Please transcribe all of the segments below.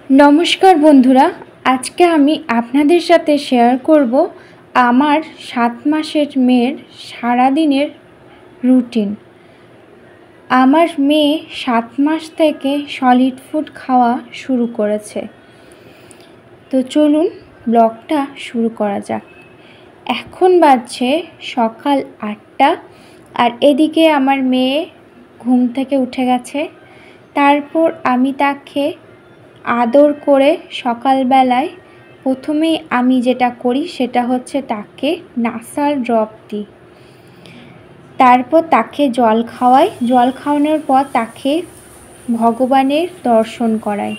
नमस्कार बंधुरा आज के आमी आपनादेर साथे शेयर करब आमार 7 मासेर मेयेर सारा दिनेर रूटीन। आमार मेये 7 मास थेके सलिड फुड खावा शुरू करेछे। तो चलुन ब्लगटा शुरू करा जाक। एखन बाजछे सकाल 8टा और एदिके आमार मेये घुम थेके उठे गेछे। तारपर आमी ताके आदर करे सकाल बेलाय प्रथमेई आमी जेटा करी सेटा होच्छे ताके नासाल ड्रप दी, तारपर ताके जल खावाई, जल खाওয়ানোর पर ताके भगवानेर दर्शन कराई।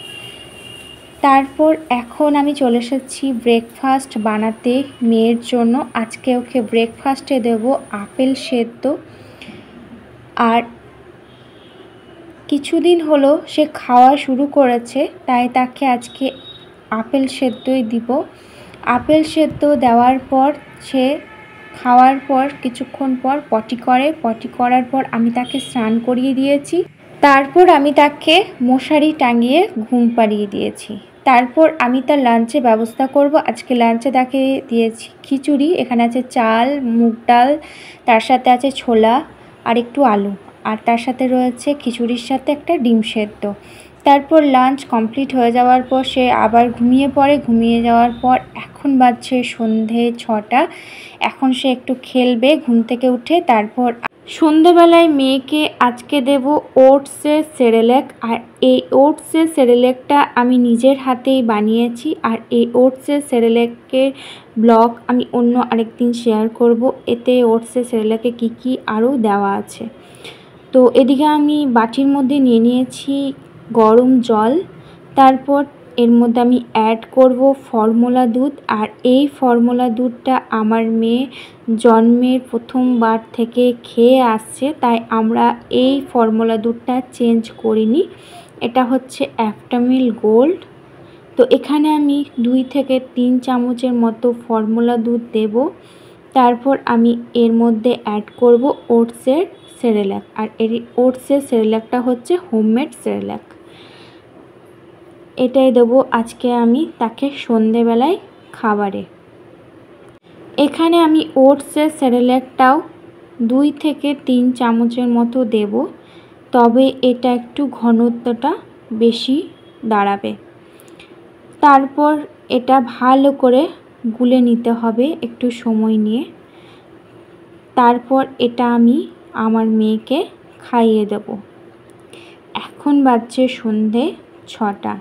तारपर एखन आमी चले एसेछि ब्रेकफास्ट बानाते मेयेर जोन्नो। आजके ओके ब्रेकफास्टे देब आपेल सेদ্ধ और কিছুদিন হলো সে খাওয়া শুরু করেছে, তাই তাকে আজকে আপেল সেদ্ধই দিব। আপেল সেদ্ধ দেওয়ার পর সে খাওয়ার পর কিছুক্ষণ পর পটি করে, পটি করার পর আমি তাকে স্নান করিয়ে দিয়েছি। তারপর আমি তাকে মশারি টাঙিয়ে ঘুম পাড়িয়ে দিয়েছি। তারপর আমি তার লাঞ্চে ব্যবস্থা করব। আজকে লাঞ্চে তাকে দিয়েছি খিচুড়ি, এখানে আছে চাল, মুগ ডাল, তার সাথে আছে ছোলা আর একটু আলু, আর তার সাথে রয়েছে খিচুড়ির সাথে একটা ডিম সেদ্ধ। তারপর লাঞ্চ কমপ্লিট হয়ে যাওয়ার পর সে আবার ঘুমিয়ে পড়ে। ঘুমিয়ে যাওয়ার পর এখন বাজছে সন্ধে 6টা। এখন সে একটু খেলবে ঘুম থেকে উঠে। তারপর সন্ধ্যাবেলায় মেয়েকে আজকে দেব ওটসের সেরেল্যাক, আর এই ওটসের সেরেল্যাকটা আমি নিজের হাতেই বানিয়েছি। আর এই ওটসের সেরেল্যাকের ব্লগ আমি অন্য আরেকদিন শেয়ার করব। এতে ওটসের সেরেল্যাকে কী কী আরও দেওয়া আছে। তো এদিকে আমি বাটির মধ্যে নিয়ে নিয়েছি গরম জল। তারপর এর মধ্যে আমি অ্যাড করব ফর্মুলা দুধ। আর এই ফর্মুলা দুধটা আমার মেয়ে জন্মের প্রথমবার থেকে খেয়ে আসছে, তাই আমরা এই ফর্মুলা দুধটা চেঞ্জ করিনি। এটা হচ্ছে অ্যাপটামিল গোল্ড। তো এখানে আমি 2 থেকে 3 চামচের মতো ফর্মুলা দুধ দেব। তারপর আমি এর মধ্যে অ্যাড করব ওটসের সেরেল্যাক। আর এই ওটসের সেরেল্যাকটা হচ্ছে হোমমেড সেরেল্যাক। এটাই দেবো আজকে আমি তাকে সন্ধেবেলায় খাবারে। এখানে আমি ওটসের সেরেল্যাকটাও 2 থেকে 3 চামচের মতো দেব, তবে এটা একটু ঘনত্বটা বেশি দাঁড়াবে। তারপর এটা ভালো করে গুলে নিতে হবে একটু সময় নিয়ে। তারপর এটা আমি আমার মেয়েকে খাইয়ে দেব। এখন বাজছে সন্ধে 6টা।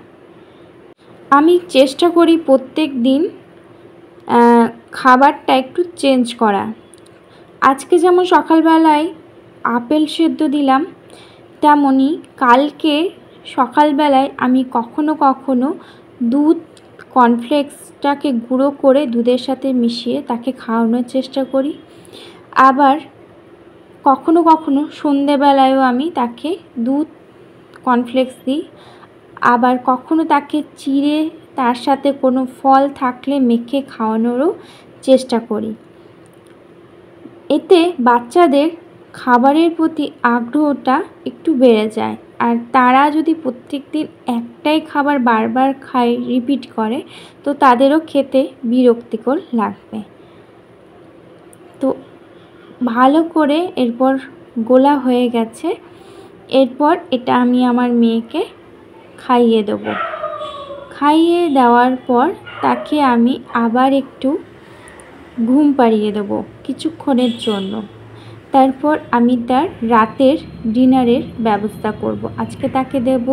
আমি চেষ্টা করি প্রত্যেক দিন খাবারটা একটু চেঞ্জ করা। আজকে যেমন সকালবেলায় আপেল সেদ্ধ দিলাম, তেমনি কালকে সকালবেলায় আমি কখনো কখনো দুধ কর্নফ্লেক্সটাকে গুঁড়ো করে দুধের সাথে মিশিয়ে তাকে খাওয়ানোর চেষ্টা করি। আবার কখনো কখনো সন্ধেবেলায়ও আমি তাকে দুধ কর্নফ্লেক্স দিই। আবার কখনো তাকে চিড়ে তার সাথে কোনো ফল থাকলে মেখে খাওয়ানোরও চেষ্টা করি। এতে বাচ্চাদের খাবারের প্রতি আগ্রহটা একটু বেড়ে যায়। আর তারা যদি প্রত্যেক দিন একটাই খাবার বারবার খায়, রিপিট করে, তো তাদেরও খেতে বিরক্তিকর লাগবে। তো ভালো করে এরপর গোলা হয়ে গেছে। এরপর এটা আমি আমার মেয়েকে খাইয়ে দেব। খাইয়ে দেওয়ার পর তাকে আমি আবার একটু ঘুম পাড়িয়ে দেব কিছুক্ষণের জন্য। তারপর আমি তার রাতের ডিনারের ব্যবস্থা করব। আজকে তাকে দেব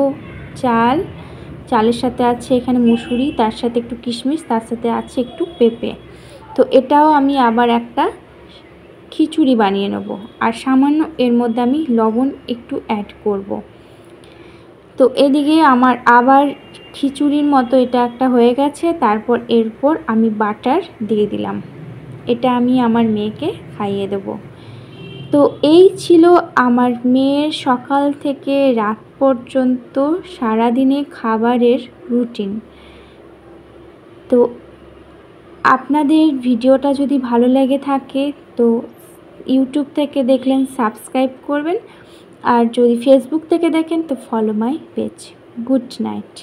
চাল, চালের সাথে আছে এখানে মুসুরি, তার সাথে একটু কিশমিশ, তার সাথে আছে একটু পেঁপে। তো এটাও আমি আবার একটা খিচুড়ি বানিয়ে নেব। আর সামান্য এর মধ্যে আমি লবণ একটু অ্যাড করব। তো এদিকে আমার আবার খিচুড়ির মতো এটা একটা হয়ে গেছে। তারপর এরপর আমি বাটার দিয়ে দিলাম। এটা আমি আমার মেয়েকে খাইয়ে দেব। তো এই ছিল আমার মেয়ের সকাল থেকে রাত পর্যন্ত সারাদিনে খাবারের রুটিন। তো আপনাদের ভিডিওটা যদি ভালো লেগে থাকে তো ইউটিউব থেকে দেখলেন সাবস্ক্রাইব করবেন, আর যদি ফেসবুক থেকে দেখেন তো follow my page. Good night.